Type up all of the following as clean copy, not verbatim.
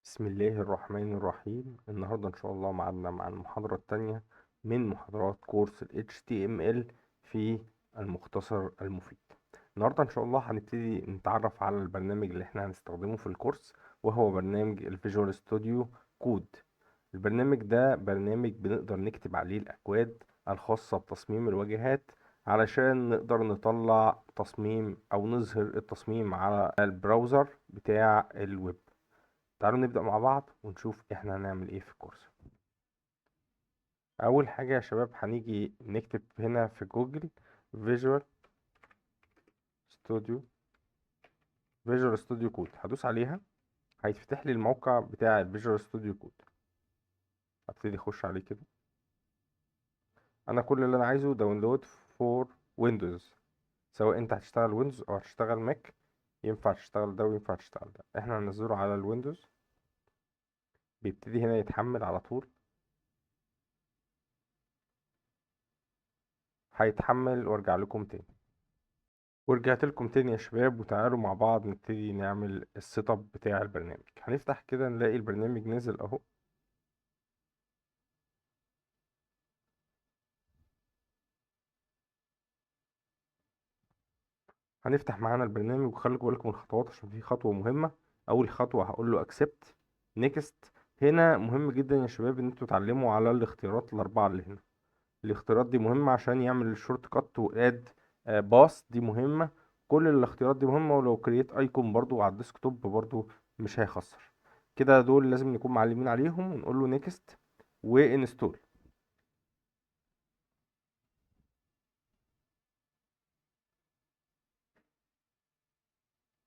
بسم الله الرحمن الرحيم. النهاردة إن شاء الله معادنا مع المحاضرة التانية من محاضرات كورس ال HTML في المختصر المفيد. النهاردة إن شاء الله هنبتدي نتعرف على البرنامج اللي احنا هنستخدمه في الكورس، وهو برنامج الفيجوال ستوديو كود. البرنامج ده برنامج بنقدر نكتب عليه الأكواد الخاصة بتصميم الواجهات علشان نقدر نطلع تصميم أو نظهر التصميم على البراوزر بتاع الويب. تعالوا نبدأ مع بعض ونشوف احنا هنعمل ايه في الكورس. اول حاجة يا شباب هنيجي نكتب هنا في جوجل فيجوال ستوديو كود، هدوس عليها هيتفتح لي الموقع بتاع الفيجوال ستوديو كود. هبتدي اخش عليه كده. انا كل اللي انا عايزه داونلود فور ويندوز، سواء انت هتشتغل ويندوز او هتشتغل ماك، ينفع تشتغل ده وينفع تشتغل ده. احنا هننزله على الويندوز. بيبتدي هنا يتحمل على طول، هيتحمل وارجع لكم تاني. ورجعت لكم تاني يا شباب، وتعالوا مع بعض نبتدي نعمل السيت اب بتاع البرنامج. هنفتح كده نلاقي البرنامج نزل اهو. هنفتح معانا البرنامج، وخلي بالكم من الخطوات عشان في خطوة مهمة. اول خطوة هقول له accept next. هنا مهم جدا يا شباب ان انتوا تتعلموا على الاختيارات الاربعة اللي هنا. الاختيارات دي مهمة عشان يعمل الشورت كات واد باس، دي مهمة. كل الاختيارات دي مهمة، ولو كرييت ايكون برضو على الديسكتوب برضو مش هيخسر. كده دول لازم نكون معلمين عليهم، ونقول له نيكست وانستول.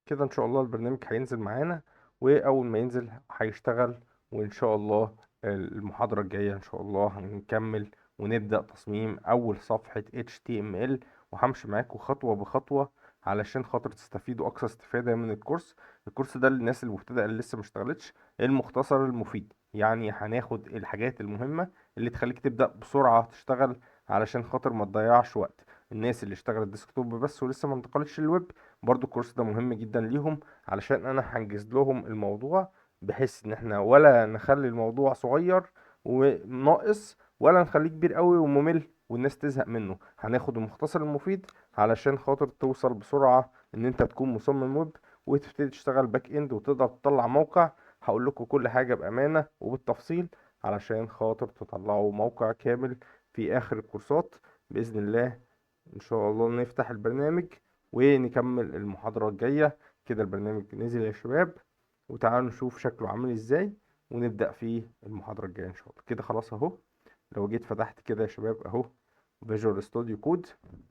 كده ان شاء الله البرنامج هينزل معانا، واول ما ينزل هيشتغل. وان شاء الله المحاضرة الجاية ان شاء الله هنكمل ونبدأ تصميم اول صفحة HTML، وهمشي معاكم خطوة بخطوة علشان خاطر تستفيدوا اقصى استفادة من الكورس. الكورس ده للناس المبتدئة اللي لسه مشتغلتش، المختصر المفيد. يعني هناخد الحاجات المهمة اللي تخليك تبدأ بسرعة تشتغل، علشان خاطر ما تضيعش وقت. الناس اللي اشتغلت ديسكتوب بس ولسه ما انتقلتش للويب، برضو الكورس ده مهم جدا ليهم، علشان انا هنجز لهم الموضوع، بحيث ان احنا ولا نخلي الموضوع صغير وناقص، ولا نخليه كبير قوي وممل والناس تزهق منه. هناخد المختصر المفيد علشان خاطر توصل بسرعة ان انت تكون مصمم ويب، وتبتدي تشتغل باك اند وتقدر تطلع موقع. هقول لكم كل حاجة بأمانة وبالتفصيل علشان خاطر تطلعوا موقع كامل في آخر الكورسات بإذن الله. إن شاء الله نفتح البرنامج ونكمل المحاضرة الجاية. كده البرنامج نزل يا شباب، وتعالوا نشوف شكله عامل ازاي ونبدأ فيه المحاضرة الجاية ان شاء الله. كده خلاص اهو. لو جيت فتحت كده يا شباب اهو فيجوال ستوديو كود،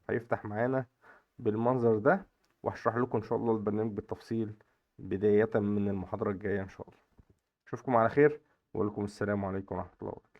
هيفتح معانا بالمنظر ده. وهشرح لكم ان شاء الله البرنامج بالتفصيل بداية من المحاضرة الجاية ان شاء الله. اشوفكم على خير، ولكم السلام عليكم ورحمة الله وبركاته.